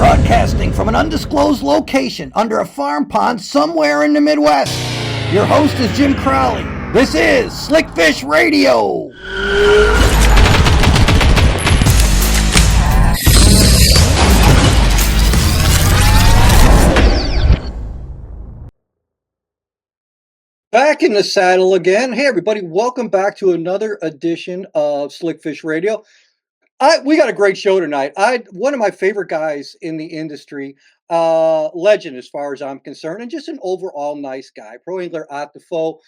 Broadcasting from an undisclosed location under a farm pond somewhere in the Midwest. Your host is Jim Crowley. This is Slickfish Radio. Back in the saddle again. Hey, everybody, welcome back to another edition of Slickfish Radio. We got a great show tonight. One of my favorite guys in the industry, legend as far as I'm concerned, and just an overall nice guy. Pro angler Ott Defoe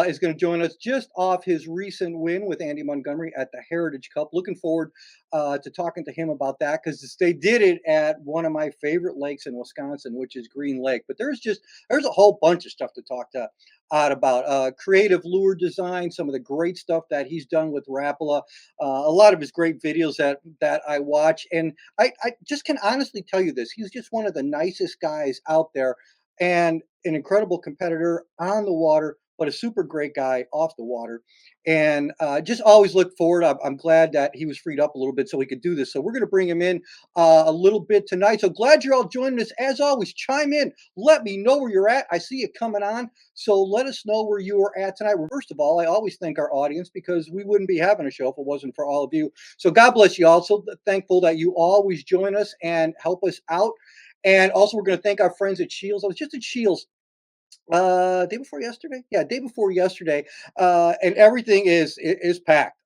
is going to join us just off his recent win with Andy Montgomery at the Heritage Cup. Looking forward to talking to him about that because they did it at one of my favorite lakes in Wisconsin, which is Green Lake. But there's a whole bunch of stuff to talk to Ott about. Creative lure design, some of the great stuff that he's done with Rapala, a lot of his great videos that I watch, and I just can honestly tell you this: he's just one of the nicest guys out there, and an incredible competitor on the water, but a super great guy off the water. And just always look forward. I'm glad that he was freed up a little bit so we could do this. So we're going to bring him in a little bit tonight. So glad you're all joining us. As always, chime in. Let me know where you're at. I see you coming on. So let us know where you are at tonight. Well, first of all, I always thank our audience because we wouldn't be having a show if it wasn't for all of you. So God bless you all. So thankful that you always join us and help us out. And also, we're going to thank our friends at Shields. I was just at Shields day before yesterday. Yeah, day before yesterday, and everything is packed.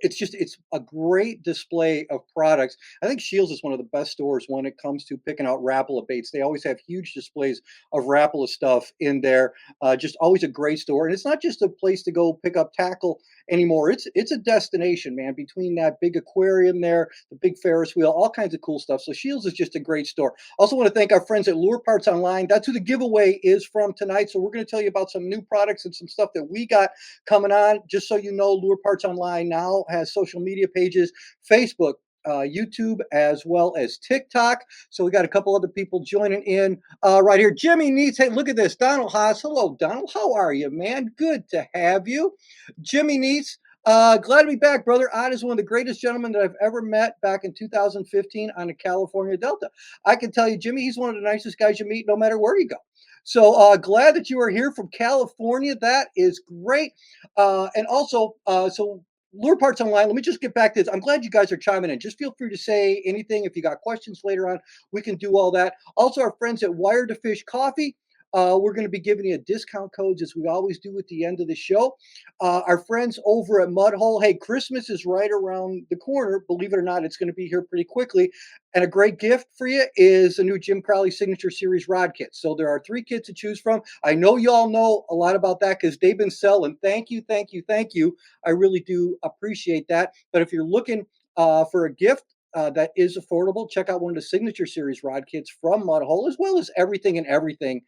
It's a great display of products. I think Shields is one of the best stores when it comes to picking out Rapala baits. They always have huge displays of Rapala stuff in there. Just always a great store, and it's not just a place to go pick up tackle anymore. It's a destination, man. Between that big aquarium there, the big Ferris wheel, all kinds of cool stuff. So Shields is just a great store. Also want to thank our friends at Lure Parts Online. That's who the giveaway is from tonight. So we're going to tell you about some new products and some stuff that we got coming on. Just so you know, Lure Parts Online now has social media pages, Facebook, YouTube, as well as TikTok. So we got a couple other people joining in right here. Jimmy Neats. Hey, look at this. Donald Haas. Hello, Donald. How are you, man? Good to have you. Jimmy Neats. Glad to be back, brother. Ott is one of the greatest gentlemen that I've ever met back in 2015 on the California Delta. I can tell you, Jimmy, he's one of the nicest guys you meet no matter where you go. So glad that you are here from California. That is great. And also, so Lure Parts Online, let me just get back to this. I'm glad you guys are chiming in. Just feel free to say anything. If you got questions later on, we can do all that. Also, our friends at Wire to Fish Coffee, we're going to be giving you discount codes as we always do at the end of the show. Our friends over at Mudhole, hey, Christmas is right around the corner. Believe it or not, it's going to be here pretty quickly. And a great gift for you is a new Jim Crowley Signature Series rod kit. So there are 3 kits to choose from. I know you all know a lot about that because they've been selling. Thank you, thank you, thank you. I really do appreciate that. But if you're looking for a gift, that is affordable, check out one of the Signature Series rod kits from Mudhole, as well as everything and everything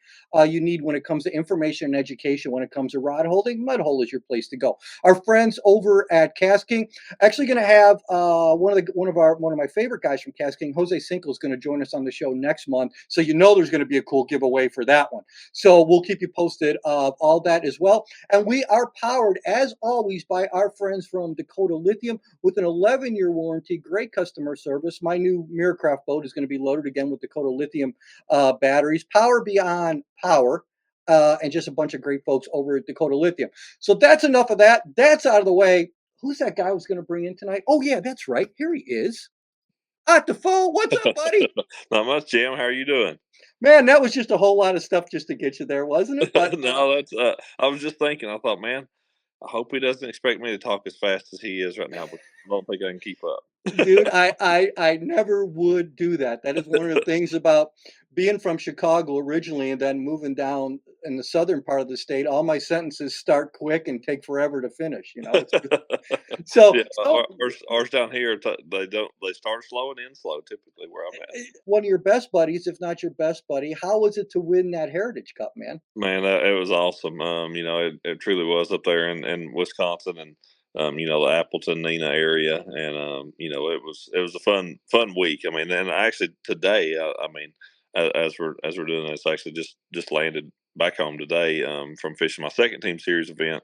you need when it comes to information and education. When it comes to rod holding, Mudhole is your place to go. Our friends over at Cast King actually going to have one of my favorite guys from Cast King, Jose Cinco, is going to join us on the show next month. So you know there's going to be a cool giveaway for that one. So we'll keep you posted of all that as well. And we are powered, as always, by our friends from Dakota Lithium with an 11-year warranty, great customer service. My new Miracraft boat is going to be loaded again with Dakota Lithium batteries, power beyond power, and just a bunch of great folks over at Dakota Lithium. So that's enough of that. That's out of the way. Who's that guy I was going to bring in tonight? Oh, yeah, that's right. Here he is. Ott Defoe, what's up, buddy? Not much, Jim. How are you doing? Man, that was just a whole lot of stuff just to get you there, wasn't it? But No, that's. I was just thinking. I thought, man, I hope he doesn't expect me to talk as fast as he is right now, because I don't think I can keep up. dude, I never would do that. That is one of the things about being from Chicago originally and then moving down in the southern part of the state. All my sentences start quick and take forever to finish. So, Yeah, so ours down here, they start slow and end slow. Typically, where I'm at. one of your best buddies, if not your best buddy, how was it to win that Heritage Cup, man? Man, it was awesome. It truly was up there in Wisconsin, and the Appleton, Neenah area, and it was a fun week. I mean, and actually today, as we're doing this, actually just landed back home today from fishing my second team series event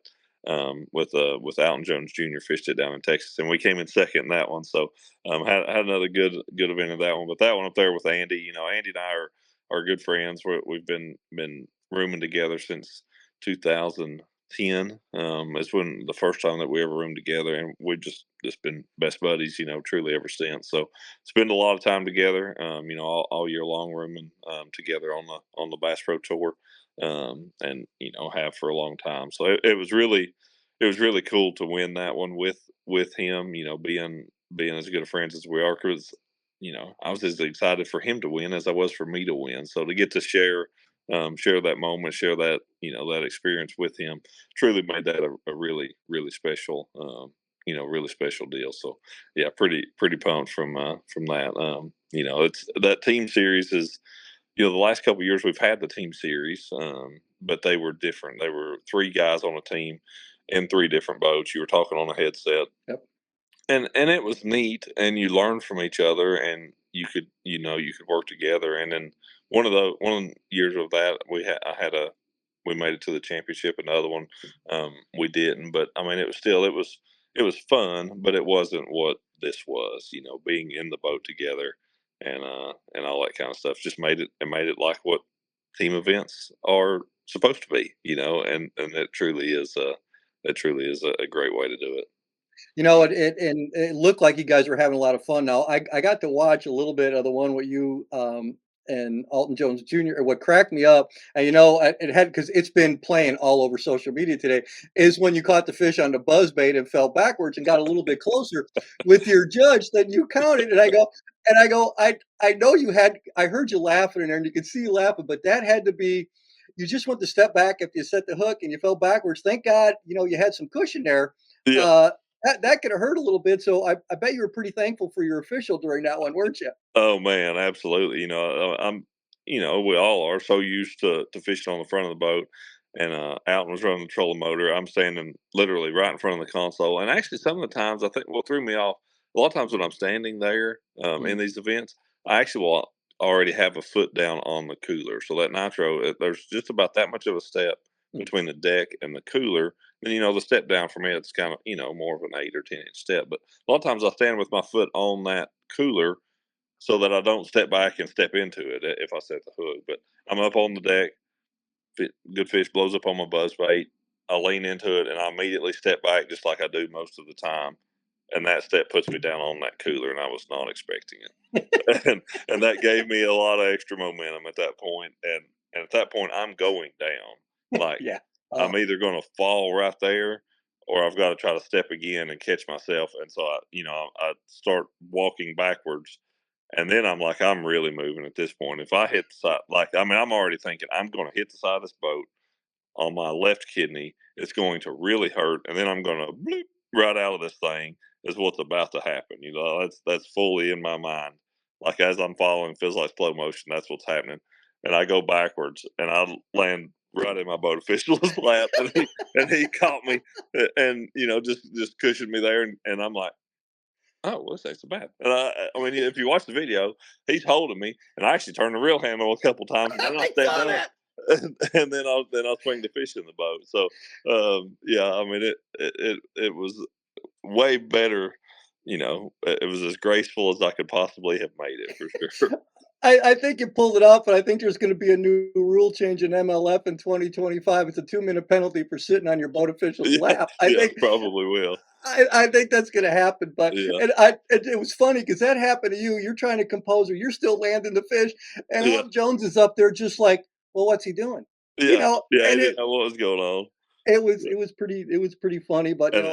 with Alton Jones Jr. fished it down in Texas, and we came in second in that one. So had another good event in that one. But that one up there with Andy, Andy and I are good friends. We've been rooming together since 2010. It's when the first time that we ever roomed together, and we've just been best buddies, truly ever since. So spend a lot of time together, all year long, rooming together on the Bass Pro Tour, and have for a long time. So it was really cool to win that one with him. Being as good of friends as we are, because I was as excited for him to win as I was for me to win. So to get to share that moment, share that that experience with him, truly made that a really really special really special deal. So yeah, pretty pumped from that. It's that team series is the last couple of years we've had the team series, but they were different. They were three guys on a team in three different boats. You were talking on a headset, Yep. and it was neat, and you learned from each other, and you could work together. And then one of the years of that, we made it to the championship, and the other one we didn't. But I mean, it was fun, but it wasn't what this was. Being in the boat together, and all that kind of stuff just made it like what team events are supposed to be. And it truly is a great way to do it. It looked like you guys were having a lot of fun. Now, I got to watch a little bit of the one with you and Alton Jones Jr. And what cracked me up, and it had because it's been playing all over social media today, is when you caught the fish on the buzz bait and fell backwards and got a little bit closer with your judge than you counted. I know you had. I heard you laughing in there, and you could see you laughing, but that had to be. You just went to step back if you set the hook and you fell backwards. Thank God, you had some cushion there. Yeah. Uh, that could have hurt a little bit, so I bet you were pretty thankful for your official during that one, weren't you? Oh man, absolutely. We all are so used to fishing on the front of the boat, and Alton was running the trolling motor. I'm standing literally right in front of the console, and actually, some of the times I think what threw me off a lot of times when I'm standing there Mm, in these events, I actually will already have a foot down on the cooler. So that nitro, there's just about that much of a step mm. between the deck and the cooler. And the step down for me, it's kind of more of an 8 or 10 inch step. But a lot of times I stand with my foot on that cooler so that I don't step back and step into it if I set the hook. But I'm up on the deck, good fish blows up on my buzz bait. I lean into it and I immediately step back just like I do most of the time. And that step puts me down on that cooler, and I was not expecting it. And that gave me a lot of extra momentum at that point. And at that point, I'm going down. Like Yeah. I'm Oh, either going to fall right there, or I've got to try to step again and catch myself. And so I start walking backwards, and then I'm like, I'm really moving at this point. If I hit the side, like, I mean, I'm already thinking I'm going to hit the side of this boat on my left kidney. It's going to really hurt, and then I'm going to bloop right out of this thing. Is what's about to happen. That's fully in my mind. Like as I'm falling, feels like slow motion. That's what's happening, and I go backwards, and I land right in my boat official's lap, and he caught me, and just cushioned me there, and I'm like, oh, well, this ain't so bad. And I mean, if you watch the video, he's holding me, and I actually turned the reel handle a couple times, and then I I stepped saw up, that. and then I'll swing the fish in the boat. So, yeah, I mean, it was way better. It was as graceful as I could possibly have made it for sure. I think you pulled it off, but I think there's going to be a new rule change in MLF in 2025. It's a 2-minute penalty for sitting on your boat official's Yeah, lap. I yeah, think probably will. I think that's going to happen. But Yeah, it was funny because that happened to you. You're trying to compose her. You're still landing the fish, and yeah, Al Jones is up there just like, well, what's he doing? yeah, yeah. I And didn't know what was going on. it was pretty funny. But And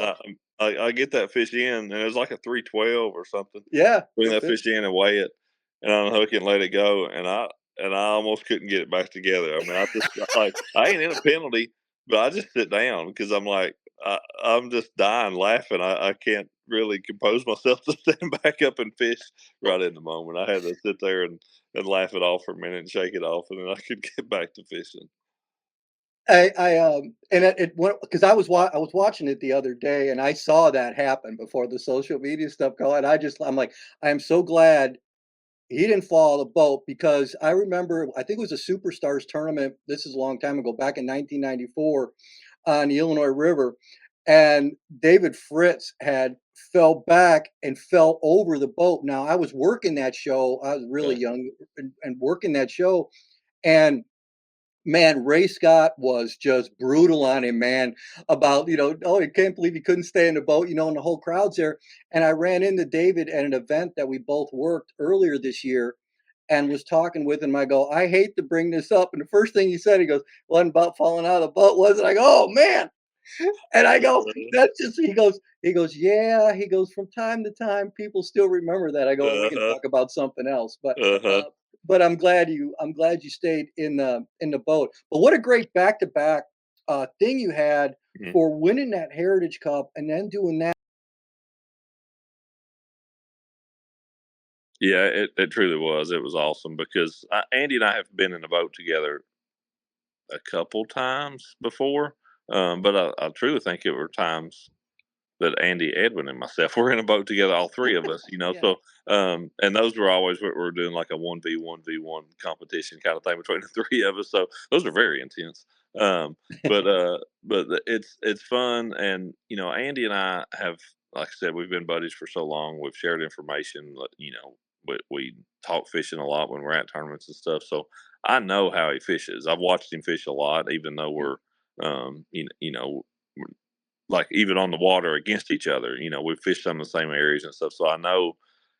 I get that fish in, and it was like a 312 or something. yeah, Bring that's that it. fish in and weigh it, and unhook it and let it go, and I almost couldn't get it back together. I mean, I ain't in a penalty, but I just sit down because I'm like I'm just dying laughing. I can't really compose myself to stand back up and fish right in the moment. I had to sit there and laugh it off for a minute and shake it off, and then I could get back to fishing. And it went because I was watching it the other day and I saw that happen before the social media stuff going. I'm like, I am so glad he didn't fall the boat because I remember I think it was a Superstars tournament. This is a long time ago, back in 1994. on the Illinois River, and David Fritz had fell back and fell over the boat. Now I was working that show. I was really Okay. young and working that show, and man, Ray Scott was just brutal on him, man, about, "Oh, I can't believe he couldn't stay in the boat," and the whole crowd's there. And I ran into David at an event that we both worked earlier this year and was talking with him. I go, "I hate to bring this up." And the first thing he said, he goes, "Wasn't about falling out of the boat, was it?" I go, "Oh, man." And I go, "That's just," he goes, "Yeah." He goes, "From time to time, people still remember that." I go, "We can Uh-huh. talk about something else." Uh-huh. But I'm glad you stayed in the boat. But what a great back-to-back, thing you had Mhm. for winning that Heritage Cup and then doing that. Yeah, it truly was. It was awesome because Andy and I have been in a boat together a couple times before, but I truly think it were times that Andy, Edwin, and myself were in a boat together, all three of us, Yeah. So, and those were always what we were doing, like a 1v1v1 competition kind of thing between the three of us. So those are very intense. Um, it's fun, and Andy and I have, like I said, we've been buddies for so long. We've shared information. We talk fishing a lot when we're at tournaments and stuff. So I know how he fishes. I've watched him fish a lot, even though Yeah. we're like even on the water against each other. We've fished some of the same areas and stuff, so I know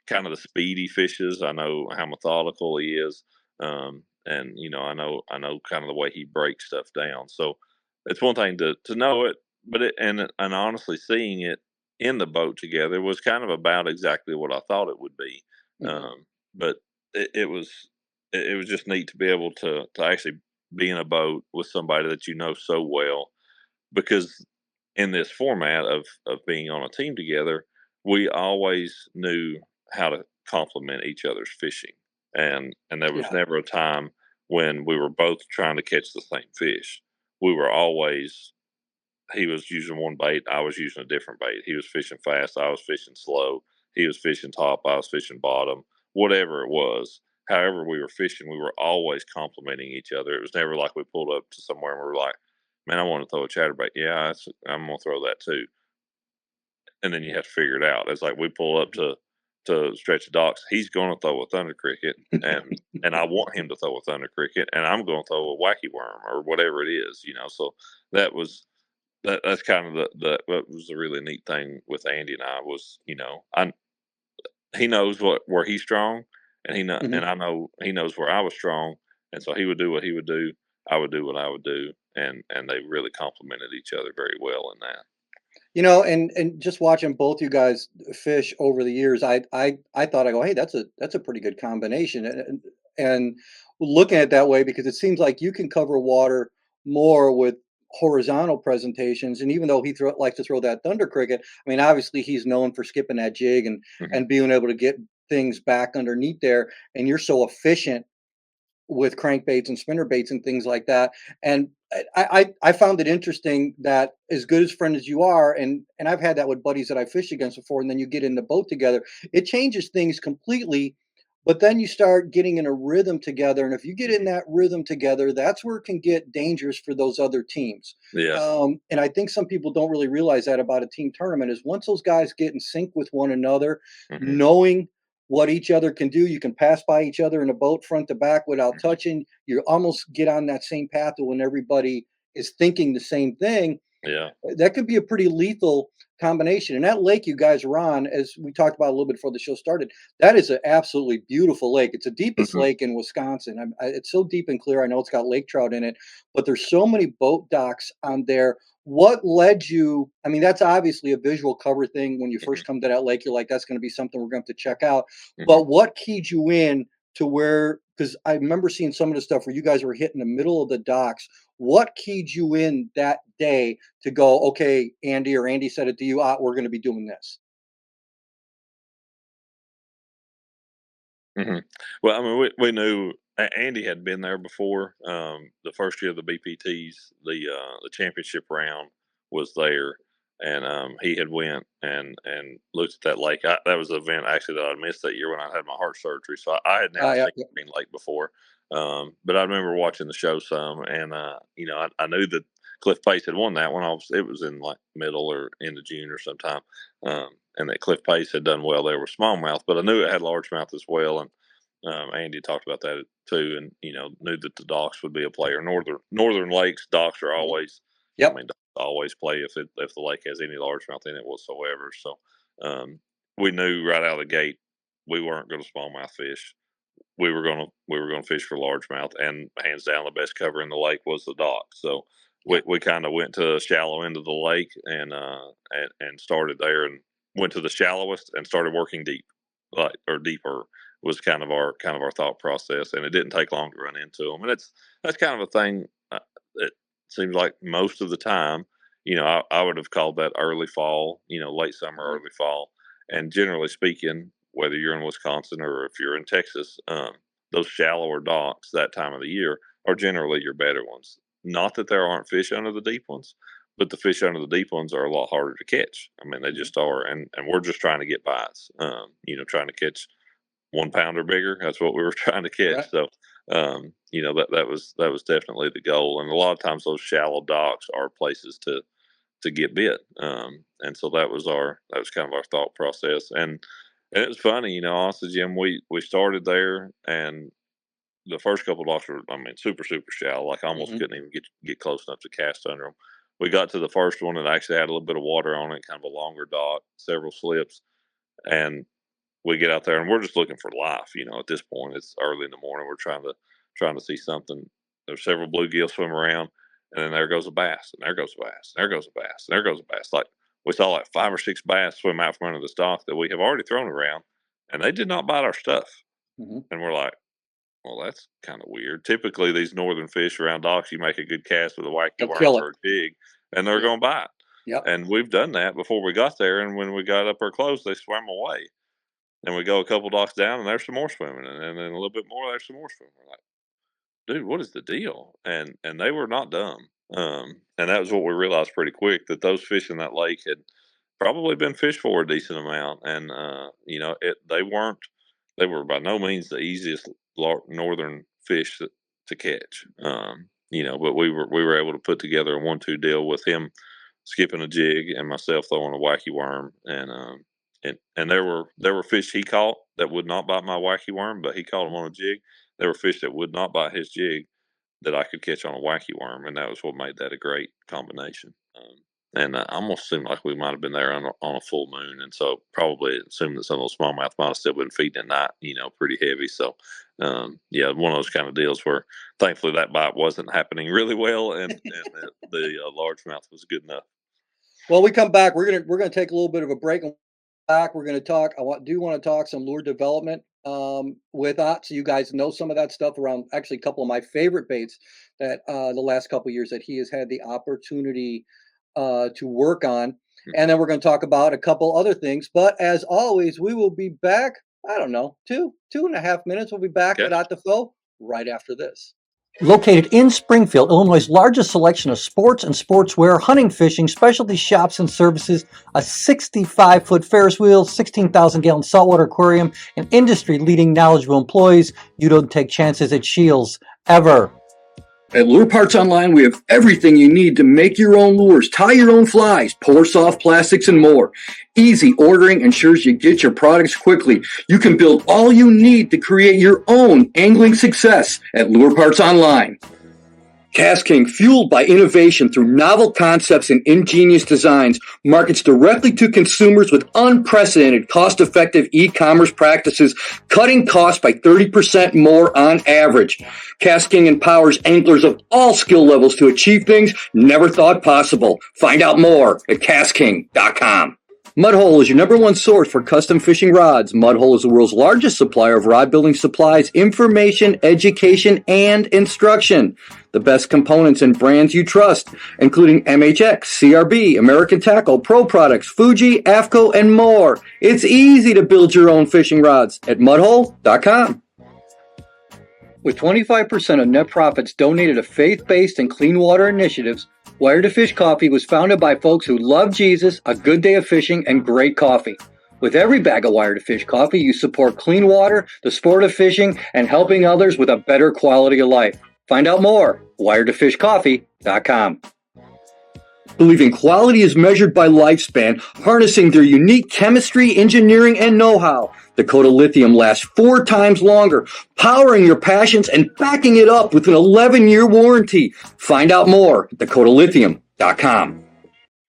kind of the speed he fishes. I know how methodical he is, and I know kind of the way he breaks stuff down. So it's one thing to know it, but and honestly, seeing it in the boat together was kind of about exactly what I thought it would be. Mhm. But it was just neat to be able to actually be in a boat with somebody that you know so well, because in this format of being on a team together, we always knew how to complement each other's fishing, and there was Yeah. never a time when we were both trying to catch the same fish. We were always, he was using one bait, I was using a different bait. He was fishing fast, I was fishing slow. He was fishing top, I was fishing bottom. Whatever it was, however we were fishing, we were always complimenting each other. It was never like we pulled up to somewhere and we were like, "Man, I want to throw a chatterbait." "Yeah, I'm gonna throw that too." And then you have to figure it out. It's like we pull up to stretch the docks. He's going to throw a thunder cricket, and I want him to throw a thunder cricket, and I'm going to throw a wacky worm or whatever it is. So that was that's kind of what was the really neat thing with Andy and I was, I he knows where he's strong, Mhm. and I know he knows where I was strong, and so he would do what he would do, I would do what I would do, and they really complemented each other very well in that. And just watching both you guys fish over the years, I thought, I go, "Hey, that's a pretty good combination." And looking at it that way, because it seems like you can cover water more with horizontal presentations. And even though likes to throw that thunder cricket, I mean, obviously he's known for skipping that jig Mhm, and being able to get things back underneath there. And you're so efficient with crankbaits and spinner baits and things like that. And I found it interesting that as good as friend as you are, and I've had that with buddies that I fished against before, and then you get in the boat together, it changes things completely. But then you start getting in a rhythm together, and if you get in mhm. that rhythm together, that's where it can get dangerous for those other teams. Yeah. And I think some people don't really realize that about a team tournament is once those guys get in sync with one another, Mhm, knowing what each other can do. You can pass by each other in a boat front to back without mhm. touching. You almost get on that same path to when everybody is thinking the same thing. Yeah. That could be a pretty lethal combination. And that lake you guys are on, as we talked about a little bit before the show started, that is an absolutely beautiful lake. It's the deepest Mhm, lake in Wisconsin. It's so deep and clear. I know it's got lake trout in it, but there's so many boat docks on there. What led you? I mean, that's obviously a visual cover thing. When you mhm, first come to that lake, you're like, that's going to be something we're going to have to check out. mhm, But what keyed you in to where? Because I remember seeing some of the stuff where you guys were hitting the middle of the docks. What keyed you in that day to go, okay, Andy, or Andy said it to you, we're going to be doing this. mhm. Well, I mean, we knew Andy had been there before. The first year of the BPTs, the championship round was there, and he had went and looked at that lake. That was the event actually that I missed that year when I had my heart surgery. So I had never Yeah, seen yeah. Green Lake before, but I remember watching the show some, and I knew that. Cliff Pace had won that one. It was in like middle or end of June or sometime, and that Cliff Pace had done well there with smallmouth, but I knew it had largemouth as well, and Andy talked about that too, and knew that the docks would be a player. Northern lakes docks are always, Yep. I mean, docks always play if the lake has any largemouth in it whatsoever. So we knew right out of the gate we weren't going to smallmouth fish. We were gonna fish for largemouth, and hands down the best cover in the lake was the dock. So we kind of went to the shallow end of the lake and started there, and went to the shallowest and started working deep, like, or deeper was kind of our thought process, and it didn't take long to run into them. And that's kind of a thing. It seems like most of the time, I would have called that early fall, late summer, early fall, and generally speaking, whether you're in Wisconsin or if you're in Texas, those shallower docks that time of the year are generally your better ones. Not that there aren't fish under the deep ones, but the fish under the deep ones are a lot harder to catch. I mean, they just are, and we're just trying to get bites. Trying to catch 1 pound or bigger. That's what we were trying to catch. Right. So, that was definitely the goal. And a lot of times those shallow docks are places to get bit. And so that was kind of our thought process. And it was funny, honestly, Jim, we started there, and the first couple of docks were, super, super shallow. Like, I almost couldn't even get close enough to cast under them. We got to the first one and actually had a little bit of water on it, kind of a longer dock, several slips. And we get out there and we're just looking for life. At this point, it's early in the morning. We're trying to see something. There's several bluegill swim around, and then there goes a bass, and there goes a bass, and there goes a bass, and there goes a bass. Like, we saw like 5 or 6 bass swim out from under the dock that we have already thrown around, and they did not bite our stuff. And we're like, well, that's kind of weird. Typically, these northern fish around docks, you make a good cast with a wacky worm or a jig, and they're going to bite. Yep. And we've done that before we got there, and when we got up our close, they swam away. And we go a couple docks down, and there's some more swimming, and then a little bit more, there's some more swimming. We're like, dude, what is the deal? And they were not dumb. And that was what we realized pretty quick, that those fish in that lake had probably been fished for a decent amount. And they were by no means the easiest northern fish to catch. But we were able to put together a 1-2 deal with him skipping a jig and myself throwing a wacky worm, and there were fish he caught that would not bite my wacky worm, but he caught them on a jig. There were fish that would not bite his jig that I could catch on a wacky worm, and that was what made that a great combination. And almost seemed like we might have been there on a full moon, and so probably assumed that some of those smallmouth might have still been feeding at night, pretty heavy. So, one of those kind of deals where thankfully that bite wasn't happening really well, and the largemouth was good enough. Well, we come back. We're gonna take a little bit of a break. Back, we're going to talk. I want to talk some lure development with Ott, so you guys know some of that stuff around. Actually, a couple of my favorite baits that the last couple of years that he has had the opportunity to work on, and then we're going to talk about a couple other things. But as always, we will be back. I don't know, 2.5 minutes. We'll be back with Ott Defoe right after this. Located in Springfield, Illinois' largest selection of sports and sportswear, hunting, fishing, specialty shops and services, a 65-foot Ferris wheel, 16,000-gallon saltwater aquarium, and industry-leading knowledgeable employees. You don't take chances at Shields, ever. At Lure Parts Online, we have everything you need to make your own lures, tie your own flies, pour soft plastics, and more. Easy ordering ensures you get your products quickly. You can build all you need to create your own angling success at Lure Parts Online. Cast King, fueled by innovation through novel concepts and ingenious designs, markets directly to consumers with unprecedented cost-effective e-commerce practices, cutting costs by 30% more on average. Cast King empowers anglers of all skill levels to achieve things never thought possible. Find out more at castking.com. Mudhole is your #1 source for custom fishing rods. Mudhole is the world's largest supplier of rod building supplies, information, education, and instruction. The best components and brands you trust, including MHX, CRB, American Tackle, Pro Products, Fuji, AFCO, and more. It's easy to build your own fishing rods at mudhole.com. With 25% of net profits donated to faith-based and clean water initiatives, Wire to Fish Coffee was founded by folks who love Jesus, a good day of fishing, and great coffee. With every bag of Wire to Fish coffee, you support clean water, the sport of fishing, and helping others with a better quality of life. Find out more, wiretofishcoffee.com. believing quality is measured by lifespan, harnessing their unique chemistry, engineering, and know-how. Dakota Lithium lasts 4 times longer, powering your passions and backing it up with an 11-year warranty. Find out more at dakotalithium.com.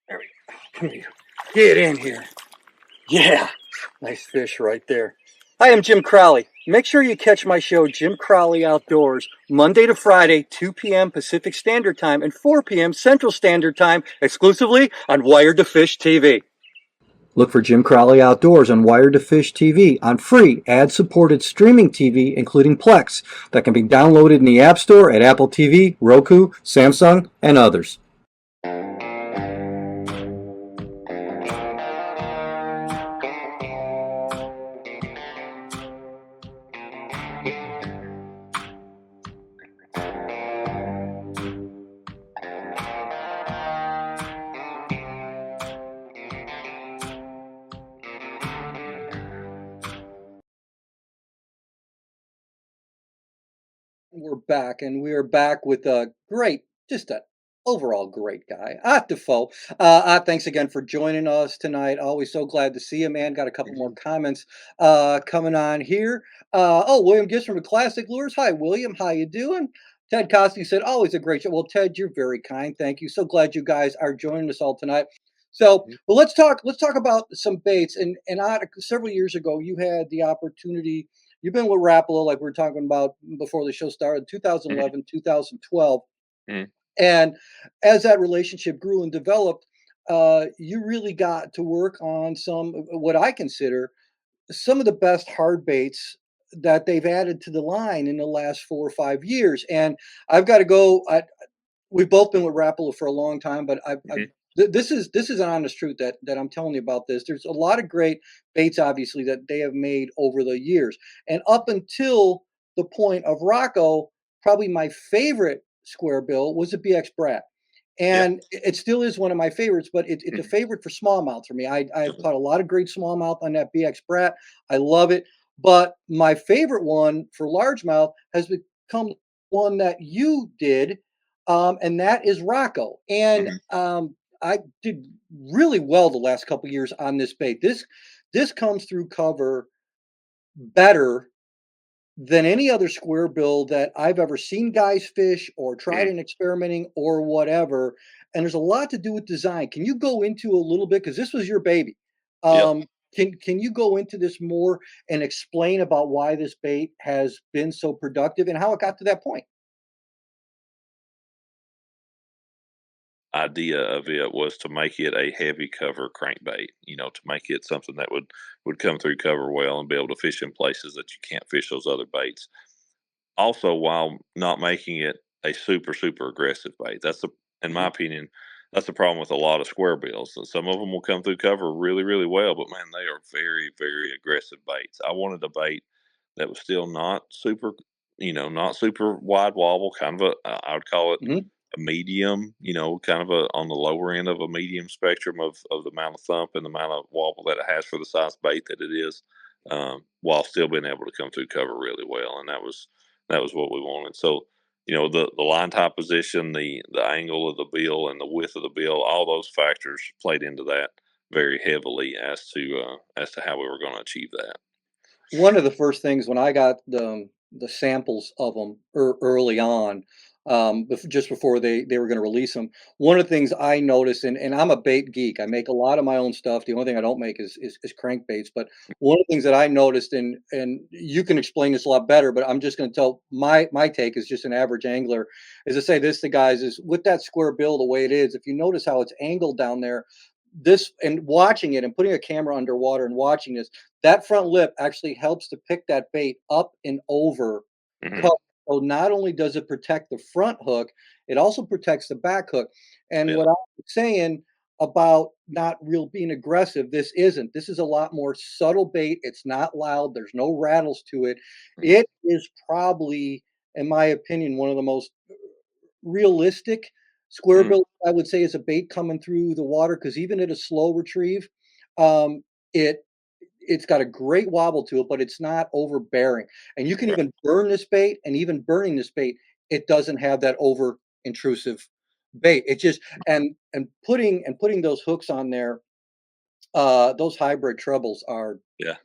There we go. Come here. Get in here. Yeah. Nice fish right there. Hi, I'm Jim Crowley. Make sure you catch my show, Jim Crowley Outdoors, Monday to Friday, 2 p.m. Pacific Standard Time and 4 p.m. Central Standard Time, exclusively on Wired to Fish TV. Look for Jim Crowley Outdoors on Wired to Fish TV on free ad-supported streaming TV, including Plex, that can be downloaded in the App Store at Apple TV, Roku, Samsung, and others. We're back, and we are back with a great, just an overall great guy, Ott Defoe. Ott, thanks again for joining us tonight. Always so glad to see you, man. Got a couple more comments coming on here. William Gibson from Classic Lures. Hi, William. How you doing? Ted Costi said, always a great show. Well, Ted, you're very kind. Thank you. So glad you guys are joining us all tonight. So, well, let's talk about some baits. And Ott, several years ago, you had the opportunity. You've been with Rapala, like we were talking about before the show started, 2011, 2012. Mhm. And as that relationship grew and developed, you really got to work on some, what I consider some of the best hard baits that they've added to the line in the last 4 or 5 years. And I've got to go. We've both been with Rapala for a long time, but Mhm. this is an honest truth that I'm telling you about this. There's a lot of great baits, obviously, that they have made over the years, and up until the point of Rocco, probably my favorite square bill was a BX Brat. Yeah. And it still is one of my favorites, but it's a Mhm. favorite for smallmouth for me. I've caught a lot of great smallmouth on that BX Brat. I love it. But my favorite one for largemouth has become one that you did, and that is Rocco. And Mhm. I did really well the last couple years on this bait. This comes through cover better than any other square bill that I've ever seen guys fish or tried Mhm. in experimenting or whatever. And there's a lot to do with design. Can you go into a little bit because this was your baby? Yep. Can you go into this more and explain about why this bait has been so productive and how it got to that point? Idea of it was to make it a heavy cover crankbait, to make it something that would come through cover well and be able to fish in places that you can't fish those other baits. Also, while not making it a super, super aggressive bait. In my Mhm, opinion, that's the problem with a lot of square bills. So some of them will come through cover really, really well, but man, they are very, very aggressive baits. I wanted a bait that was still not super, not super wide wobble, kind of I would call it mhm. a medium, kind of on the lower end of a medium spectrum of the amount of thump and the amount of wobble that it has for the size bait that it is, while still being able to come through cover really well. And that was what we wanted. So, the line tie position, the angle of the bill and the width of the bill, all those factors played into that very heavily as to how we were going to achieve that. One of the first things when I got the samples of them early on, just before they were going to release them, one of the things I noticed, and I'm a bait geek. I make a lot of my own stuff. The only thing I don't make is crankbaits. But one of the things that I noticed, and you can explain this a lot better, but I'm just going to tell my take as just an average angler, is to say this to guys is with that square bill the way it is. If you notice how it's angled down there, this and watching it and putting a camera underwater and watching this, that front lip actually helps to pick that bait up and over Hmm. cover. So not only does it protect the front hook, it also protects the back hook. And Yeah. what I was saying about not real being aggressive, this isn't. This is a lot more subtle bait. It's not loud. There's no rattles to it. Hmm. It is probably, in my opinion, one of the most realistic square Hmm. bill, I would say, is a bait coming through the water because even at a slow retrieve, um, it it's got a great wobble to it, but it's not overbearing. And you can Right. even burn this bait, and even burning this bait, it doesn't have that over intrusive bait. It just and putting those hooks on there, those hybrid trebles are Yeah.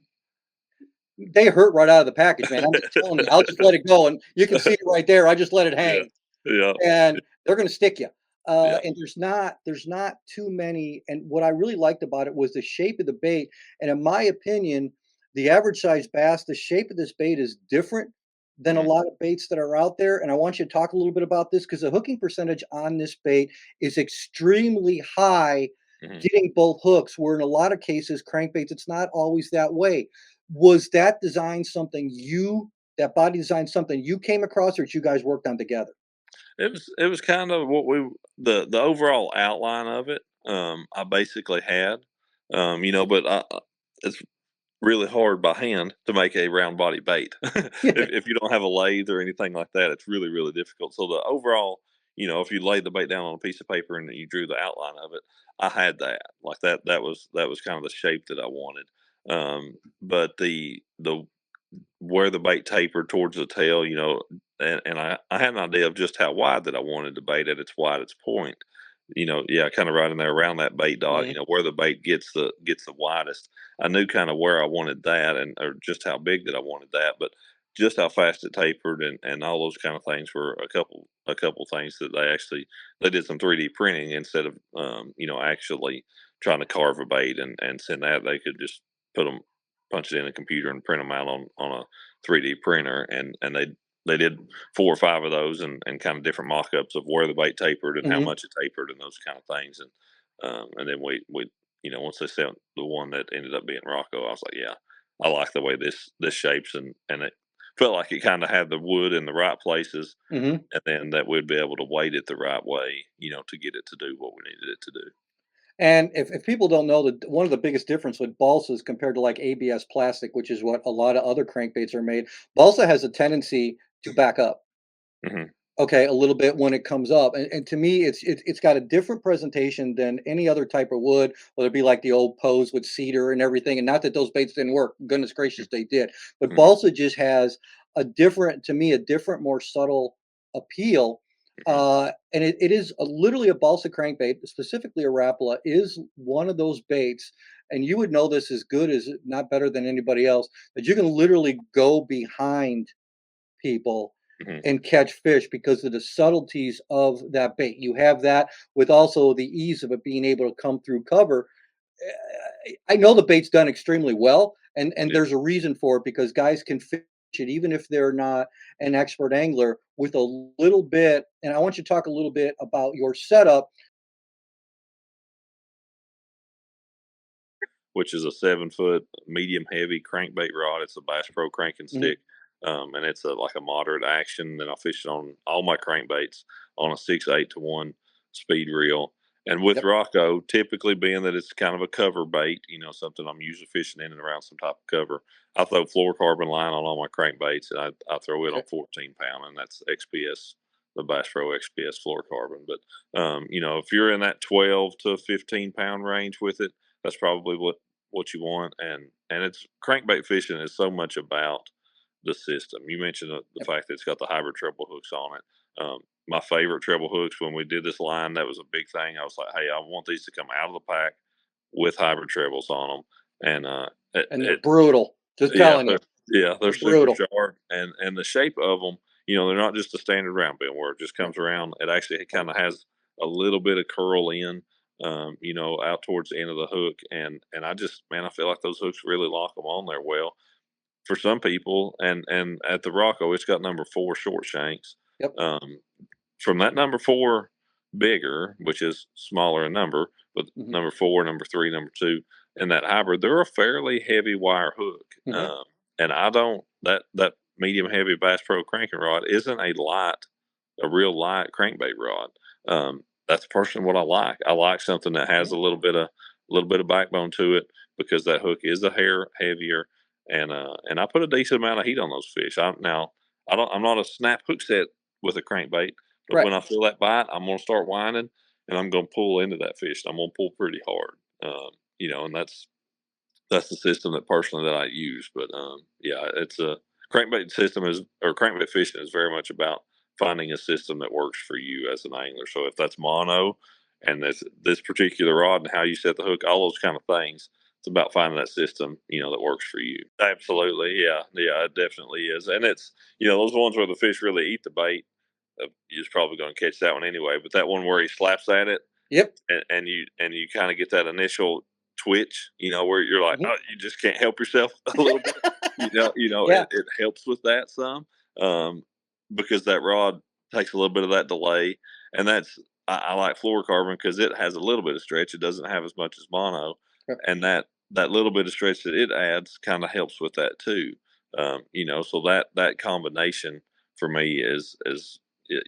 they hurt right out of the package, man. I'm just telling you. I'll just let it go, and you can see it right there. I just let it Yeah. hang, Yeah. and they're going to stick you. Yeah. And there's not too many. And what I really liked about it was the shape of the bait. And in my opinion, the average size bass, the shape of this bait is different than a Mhm. lot of baits that are out there. And I want you to talk a little bit about this because the hooking percentage on this bait is extremely high, Mhm. getting both hooks. Where in a lot of cases, crankbaits, it's not always that way. Was that design something that body design something you came across, or that you guys worked on together? It was kind of what we the overall outline of it. I basically had, but it's really hard by hand to make a round body bait. If you don't have a lathe or anything like that, it's really, really difficult. So the overall, if you laid the bait down on a piece of paper and you drew the outline of it, I had that. Like that was kind of the shape that I wanted. But the where the bait tapered towards the tail, and I had an idea of just how wide that I wanted the bait at its widest point. Yeah, kind of right in there around that bait dot, Mhm, where the bait gets the widest. I knew kind of where I wanted that and or just how big that I wanted that, but just how fast it tapered and all those kind of things were a couple things that they did some 3D printing instead of actually trying to carve a bait and send that. They could just put them punch it in a computer and print them out on a 3D printer and they did 4 or 5 of those and kind of different mock-ups of where the bait tapered and how mhm, much it tapered and those kind of things and then we once they sent the one that ended up being Rocco, I was like, yeah, I like the way this shapes and it felt like it kind of had the wood in the right places mhm. and then that we'd be able to weight it the right way, to get it to do what we needed it to do. And if people don't know that one of the biggest difference with balsas compared to like ABS plastic, which is what a lot of other crankbaits are made, balsa has a tendency to back up. Hmm. Okay, a little bit when it comes up, and to me, it's got a different presentation than any other type of wood, whether it be like the old pose with cedar and everything. And not that those baits didn't work, goodness gracious, they did. But Hmm. balsa just has to me, a different, more subtle appeal. Hmm. And it is literally a balsa crankbait, specifically a Rapala, is one of those baits. And you would know this as good as, not better than anybody else, that you can literally go behind people Hmm. and catch fish because of the subtleties of that bait. You have that with also the ease of it being able to come through cover. I know the bait's done extremely well, and Yeah. there's a reason for it because guys can fish it even if they're not an expert angler with a little bit. And I want you to talk a little bit about your setup. Which is a 7 foot medium heavy crankbait rod. It's a Bass Pro cranking Mhm, stick, and it's like a moderate action. Then I fish it on all my crankbaits on a 6/8 to 1 speed reel. And with yep, Rocco, typically being that it's kind of a cover bait, something I'm usually fishing in and around some type of cover, I throw fluorocarbon line on all my crankbaits, and I throw it on okay, 14 pound, and that's XPS, the Bass Pro XPS fluorocarbon. But if you're in that 12 to 15 pound range with it, that's probably what you want. And it's crankbait fishing is so much about the system. You mentioned the yep, fact that it's got the hybrid treble hooks on it. My favorite treble hooks when we did this line, that was a big thing. I was like, hey, I want these to come out of the pack with hybrid trebles on them, and and they're brutal. Just yeah, telling you, they're they're super brutal. sharp, and the shape of them, they're not just a standard round bill where it just Yep, comes around. It actually kind of has a little bit of curl in, out towards the end of the hook, and I just, man, I feel like those hooks really lock them on there well for some people. And at the Rocco, it's got number 4 short shanks. yep, Um, from that number 4 bigger, which is smaller in number, but hmm, number 4, number 3, number 2, and that hybrid, they're a fairly heavy wire hook. hmm, And I don't that medium heavy Bass Pro cranking rod isn't a real light crankbait rod. That's personally what I like. I like something that has yeah, a little bit of backbone to it because that hook is a hair heavier, and I put a decent amount of heat on those fish. I'm not a snap hook set with a crankbait, but right. when I feel that bite, I'm gonna start whining and I'm gonna pull into that fish. I'm gonna pull pretty hard. And that's the system that personally that I use. But yeah, it's a crankbait system is or crankbait fishing is very much about finding a system that works for you as an angler. So if that's mono and this particular rod and how you set the hook, all those kind of things, it's about finding that system, that works for you. Absolutely. Yeah. Yeah, it definitely is. And it's, those ones where the fish really eat the bait, you're probably going to catch that one anyway. But that one where he slaps at it, Yep. and you kind of get that initial twitch, where you're like, Mhm. oh, you just can't help yourself a little bit. Yeah. It helps with that some, um, because that rod takes a little bit of that delay, and I like fluorocarbon because it has a little bit of stretch. It doesn't have as much as mono, Yep. and that little bit of stretch that it adds kind of helps with that too. So that combination for me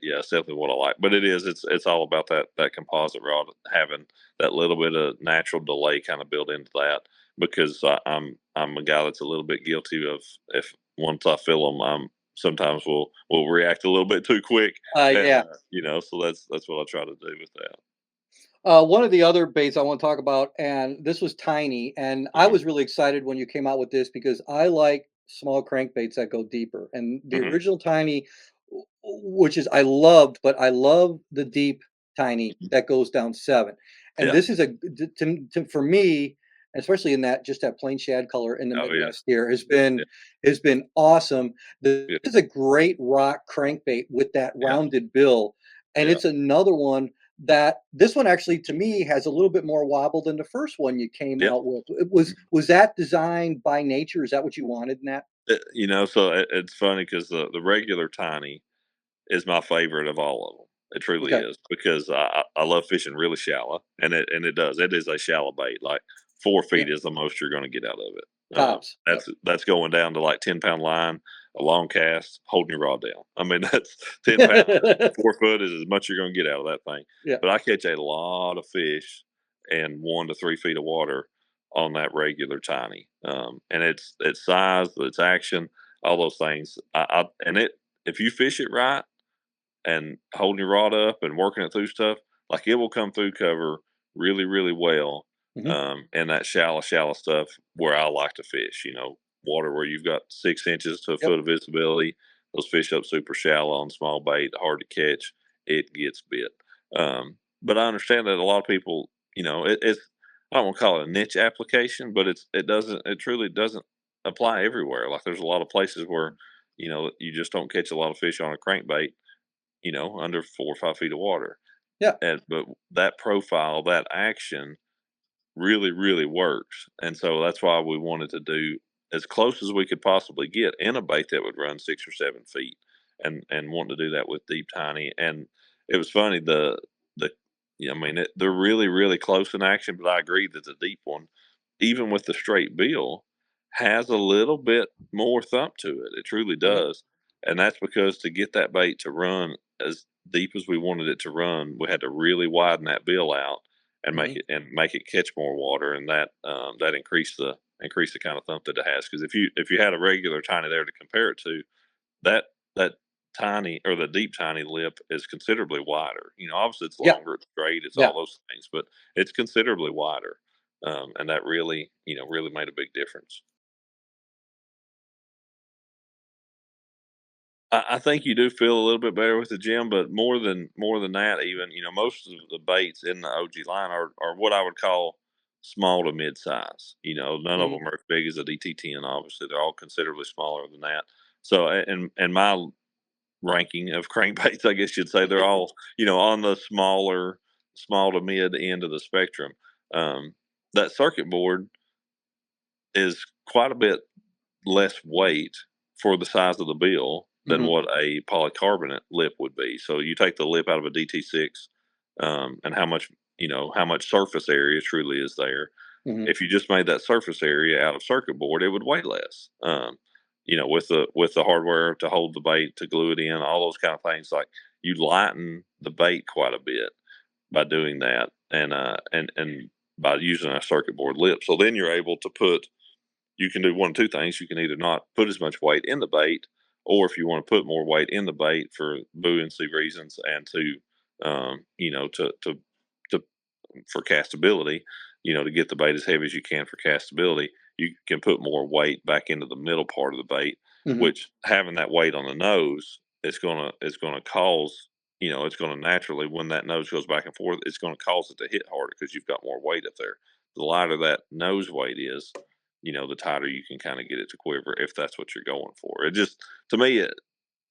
yeah, it's definitely what I like. But it's all about that composite rod having that little bit of natural delay kind of built into that, because I'm a guy that's a little bit guilty of, if once I feel them, I'm sometimes will react a little bit too quick, and Yeah. so that's what I try to do with that. One of the other baits I want to talk about, and this was tiny, and I Hmm. was really excited when you came out with this because I like small crankbaits that go deeper. And the Hmm. original tiny, which is I loved, but I love the deep tiny that goes down 7. And Yeah. this is for me, especially in that just that plain shad color in the Oh yeah. Midwest here, Yeah. has been awesome. This Yeah. is a great rock crankbait with that Yeah. rounded bill, and Yeah. it's another one that this one actually to me has a little bit more wobble than the first one you came Yeah. out with. Was that designed by nature? Is that what you wanted in that? So it's funny because the regular tiny is my favorite of all of them. It truly Okay. is, because I love fishing really shallow, and it does. It is a shallow bait. Like 4 feet Yeah. is the most you're going to get out of it. Tops. Yep. That's going down to like 10-pound line, a long cast, holding your rod down. I mean, that's 10 pounds. 4 foot is as much you're going to get out of that thing. Yeah. But I catch a lot of fish in 1 to 3 feet of water on that regular tiny, and its size, its action, all those things. And it if you fish it right and holding your rod up and working it through stuff, like it will come through cover really, really well. Mhm. And that shallow stuff where I like to fish, water where you've got 6 inches to a Yep. foot of visibility, those fish up super shallow on small bait, hard to catch, it gets bit. But I understand that a lot of people, it's, I don't want to call it a niche application, but it truly doesn't apply everywhere. Like there's a lot of places where, you just don't catch a lot of fish on a crankbait, under 4 or 5 feet of water. Yeah. But that profile, that action really, really works. And so that's why we wanted to do as close as we could possibly get in a bait that would run 6 or 7 feet, and wanting to do that with deep tiny. And it was funny, the I mean, they're really, really close in action, but I agree that the deep one, even with the straight bill, has a little bit more thump to it. It truly Mhm. does. And that's because to get that bait to run as deep as we wanted it to run, we had to really widen that bill out and Mhm. make it catch more water, and that increase the kind of thump that it has. Because if you had a regular tiny there to compare it to, that tiny or the deep tiny lip is considerably wider. Obviously it's Yeah. longer, it's straight, it's Yeah. all those things, but it's considerably wider, and that really really made a big difference. I think you do feel a little bit better with the gym, but more than that, even most of the baits in the OG line are what I would call small to mid size. None of Mhm. them are as big as a DT10. Obviously, they're all considerably smaller than that. So, and my ranking of crankbaits, I guess you'd say, they're all on the small to mid end of the spectrum. Um, that circuit board is quite a bit less weight for the size of the bill than Mhm. what a polycarbonate lip would be. So you take the lip out of a DT6, and how much surface area truly is there. Mhm. If you just made that surface area out of circuit board, it would weigh less. With the hardware to hold the bait, to glue it in, all those kind of things, like you lighten the bait quite a bit by doing that, and by using a circuit board lip. So then you're able to you can do one of two things. You can either not put as much weight in the bait, or if you want to put more weight in the bait for buoyancy reasons and to for castability, to get the bait as heavy as you can for castability, you can put more weight back into the middle part of the bait, Mhm. which having that weight on the nose it's gonna cause, it's gonna naturally, when that nose goes back and forth, it's gonna cause it to hit harder because you've got more weight up there. The lighter that nose weight is, the tighter you can kind of get it to quiver if that's what you're going for. It just, to me,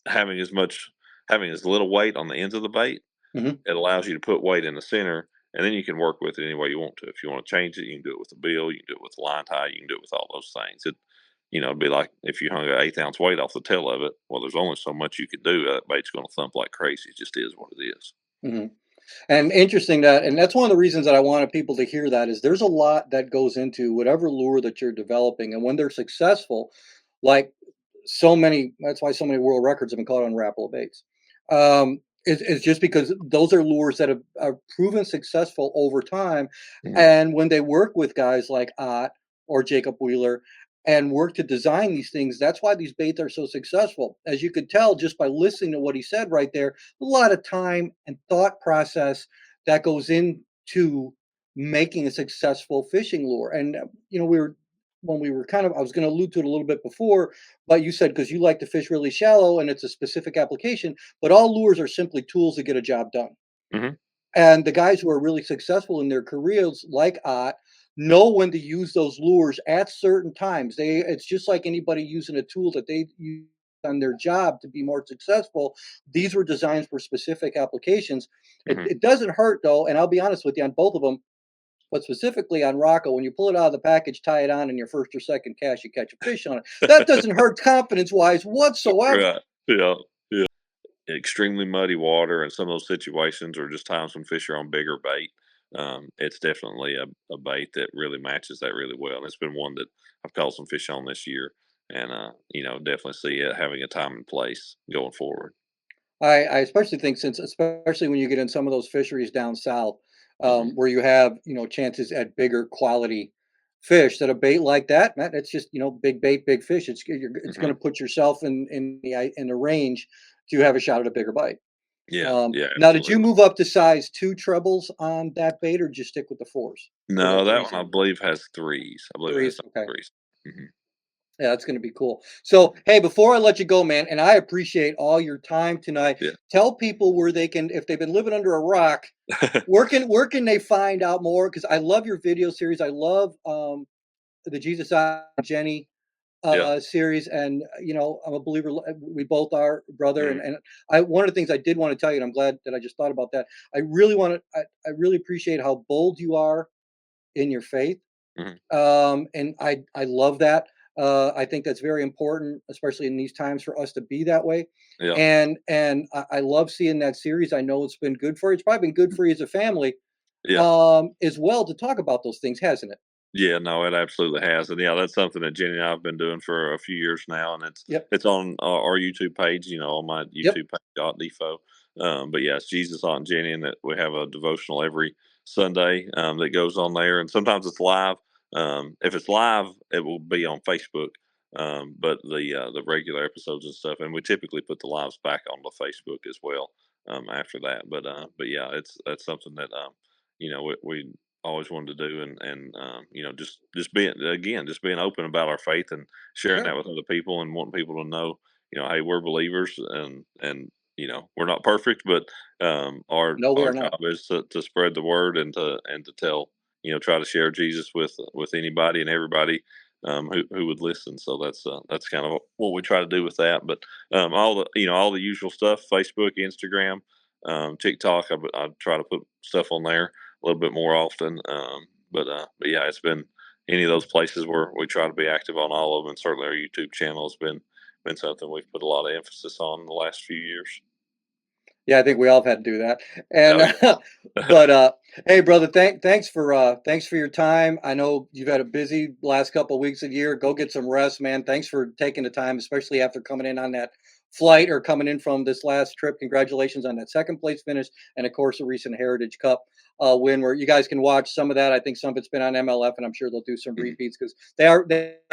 having as much having as little weight on the ends of the bait, Mhm. it allows you to put weight in the center, and then you can work with it any way you want to. If you want to change it, you can do it with a bill, you can do it with a line tie, you can do it with all those things. It'd be like if you hung an 1/8 ounce weight off the tail of it. Well, there's only so much you can do. That bait's going to thump like crazy. It just is what it is. Mhm. And interesting that, and that's one of the reasons that I wanted people to hear that is there's a lot that goes into whatever lure that you're developing, and when they're successful, like so many, that's why so many world records have been caught on Rapala baits. It's just because those are lures that have are proven successful over time, Mhm. and when they work with guys like Ott or Jacob Wheeler and work to design these things, that's why these baits are so successful. As you could tell just by listening to what he said right there, a lot of time and thought process that goes into making a successful fishing lure. And we were when we were kind of I was going to allude to it a little bit before, but you said because you like to fish really shallow and it's a specific application, but all lures are simply tools to get a job done. Mhm. And the guys who are really successful in their careers, like Ott, know when to use those lures at certain times. It's just like anybody using a tool that they use on their job to be more successful. These were designed for specific applications. It, Mhm. it doesn't hurt though, and I'll be honest with you on both of them. But specifically on Rocco, when you pull it out of the package, tie it on, and your first or second cast, you catch a fish on it. That doesn't hurt confidence wise whatsoever. Right. Yeah. Yeah. Extremely muddy water and some of those situations or just times when fish are on bigger bait. It's definitely a bait that really matches that really well. And it's been one that I've caught some fish on this year, and definitely see it having a time and place going forward. I especially think since especially when you get in some of those fisheries down south, Hmm. where you have chances at bigger quality fish, that a bait like that, man, it's just big bait, big fish. It's going Hmm. to put yourself in the range to have a shot at a bigger bite. Yeah, yeah, Now, did you absolutely. move up to size two trebles on that bait, or just stick with the fours or the No, that threes? one I believe has threes. I believe it has Threes, okay. threes. Hmm. Yeah, that's going to be cool. So, hey, before I let you go, man, and I appreciate all your time tonight. Yeah. Tell people where they can, if they've been living under a rock, where can they find out more? Because I love your video series. I love the Jesus and Jenny Yeah. series, and I'm a believer. We both are, brother. And Hmm. and I one of the things I did want to tell you, and I'm glad that I just thought about that. I really appreciate how bold you are in your faith, Hmm. and I love that. I think that's very important, especially in these times, for us to be that way. Yeah. And I love seeing that series. I know it's been good for you. It's probably been good for you as a family, Yeah. as well, to talk about those things, hasn't it? Yeah, no, it absolutely has, and yeah, that's something that Jenny and I have been doing for a few years now, and it's Yep. it's on our YouTube page, on my Yep. YouTube page, Ott Defoe. But yeah, it's Jesus, Aunt and Jenny, and that we have a devotional every Sunday that goes on there, and sometimes it's live. If it's live, it will be on Facebook. But the regular episodes and stuff, and we typically put the lives back on the Facebook as well after that. But yeah, that's something that we always wanted to do, and just being open about our faith and sharing Sure. that with other people and wanting people to know, hey, we're believers, and we're not perfect, but our No, we our are not. job is to spread the word and to tell, try to share Jesus with anybody and everybody who would listen. So that's kind of what we try to do with that. But all the usual stuff: Facebook, Instagram, TikTok. I try to put stuff on there a little bit more often. But yeah, it's been any of those places where we try to be active on all of them. And certainly our YouTube channel has been something we've put a lot of emphasis on in the last few years. Yeah, I think we all have had to do that. And Oh yeah. but hey, brother, thanks for your time. I know you've had a busy last couple of weeks of the year. Go get some rest, man. Thanks for taking the time, especially after coming in on that flight or coming in from this last trip. Congratulations on that second place finish, and of course the recent Heritage Cup win, where you guys can watch some of that. I think some of it's been on MLF, and I'm sure they'll do some Mhm. repeats because they are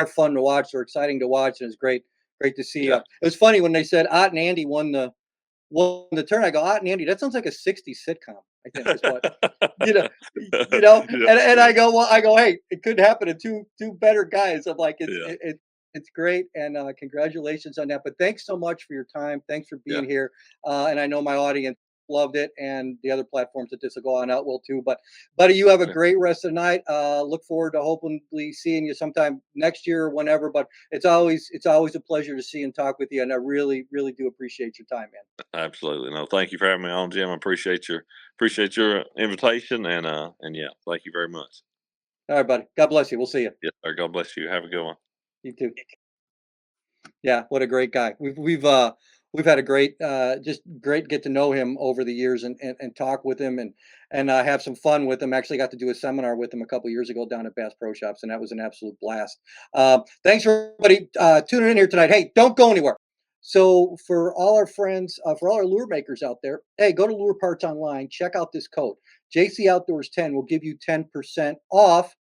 fun to watch. They're exciting to watch, and it's great to see. Yeah. It was funny when they said Ott and Andy won the turn. I go, Ott and Andy, that sounds like a '60s sitcom, I think is what, you know, Yeah. and I Yeah. go, well, hey, it could happen to two better guys. I'm like, Yeah. It's great, and congratulations on that. But thanks so much for your time. Thanks for Yeah. being here. And I know my audience loved it, and the other platforms that this will go on out will too. But, buddy, you have a Yeah. great rest of the night. Look forward to hopefully seeing you sometime next year or whenever. But it's always a pleasure to see and talk with you, and I really, really do appreciate your time, man. Absolutely. No, thank you for having me on, Jim. I appreciate your invitation, and yeah, thank you very much. All right, buddy. God bless you. We'll see you. Yes, sir. God bless you. Have a good one. You too. Yeah, what a great guy. We've had a great just great get to know him over the years and talk with him and have some fun with him. Actually got to do a seminar with him a couple years ago down at Bass Pro Shops, and that was an absolute blast. Thanks for everybody tuning in here tonight. Hey, don't go anywhere. So for all our friends, for all our lure makers out there, hey, go to Lure Parts Online. Check out this code. JC Outdoors 10 will give you 10% off.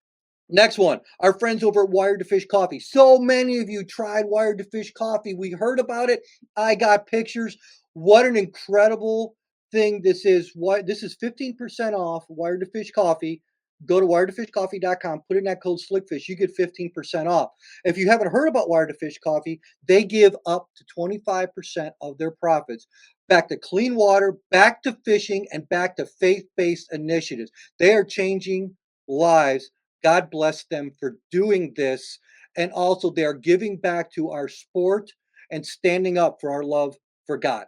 Next one, our friends over at Wired to Fish Coffee. So many of you tried Wired to Fish Coffee. We heard about it. I got pictures. What an incredible thing this is. What this is 15% off Wired to Fish Coffee. Go to wiredtofishcoffee.com, put in that code SlickFish, you get 15% off. If you haven't heard about Wired to Fish Coffee, they give up to 25% of their profits back to clean water, back to fishing, and back to faith-based initiatives. They are changing lives. God bless them for doing this. And also, they are giving back to our sport and standing up for our love for God.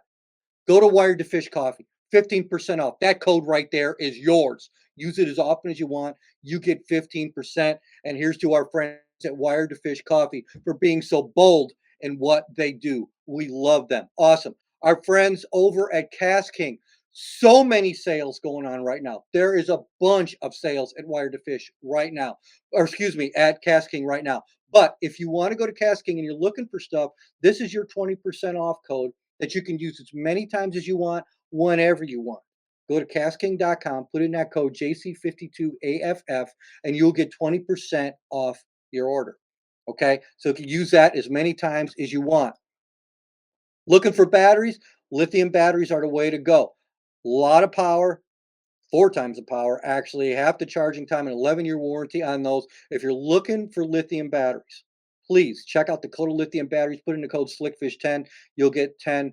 Go to Wired to Fish Coffee, 15% off. That code right there is yours. Use it as often as you want. You get 15%. And here's to our friends at Wired to Fish Coffee for being so bold in what they do. We love them. Awesome. Our friends over at Cast King. So many sales going on right now. There is a bunch of sales at Wired to Fish right now, or excuse me, at Cast King right now. But if you want to go to Cast King and you're looking for stuff, this is your 20% off code that you can use as many times as you want, whenever you want. Go to castking.com, put in that code JC52AFF, and you'll get 20% off your order. Okay, so you can use that as many times as you want. Looking for batteries? Lithium batteries are the way to go. A lot of power, 4 times the power, actually, half the charging time, an 11-year warranty on those. If you're looking for lithium batteries, please check out Dakota Lithium Batteries. Put in the code SlickFish10. You'll get 10%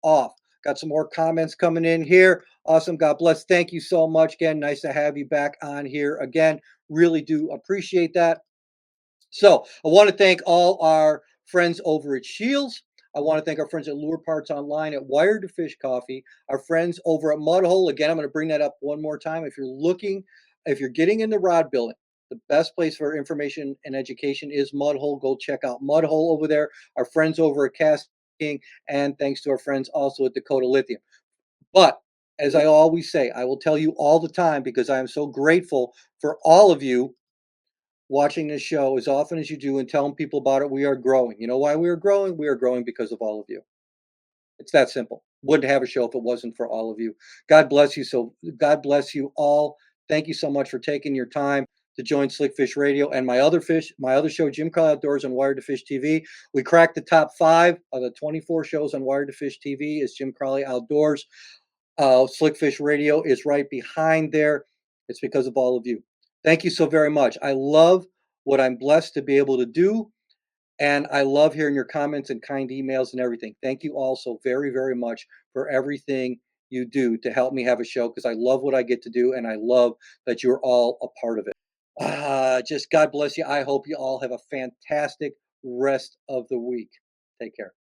off. Got some more comments coming in here. Awesome. God bless. Thank you so much. Again, nice to have you back on here again. Really do appreciate that. So I want to thank all our friends over at Shields. I want to thank our friends at Lure Parts Online, at Wired to Fish Coffee, our friends over at Mudhole. Again, I'm going to bring that up one more time. If you're getting into rod building, the best place for information and education is Mudhole. Go check out Mudhole over there. Our friends over at Cast King, and thanks to our friends also at Dakota Lithium. But as I always say, I will tell you all the time because I am so grateful for all of you watching this show as often as you do and telling people about it. We are growing. You know why we are growing? We are growing because of all of you. It's that simple. Wouldn't have a show if it wasn't for all of you. God bless you. So God bless you all. Thank you so much for taking your time to join Slickfish Radio and my other show, Jim Crowley Outdoors on Wired to Fish TV. We cracked the top 5 of the 24 shows on Wired to Fish TV is Jim Crowley Outdoors. Slickfish Radio is right behind there. It's because of all of you. Thank you so very much. I love what I'm blessed to be able to do. And I love hearing your comments and kind emails and everything. Thank you all so very, very much for everything you do to help me have a show because I love what I get to do and I love that you're all a part of it. Just God bless you. I hope you all have a fantastic rest of the week. Take care.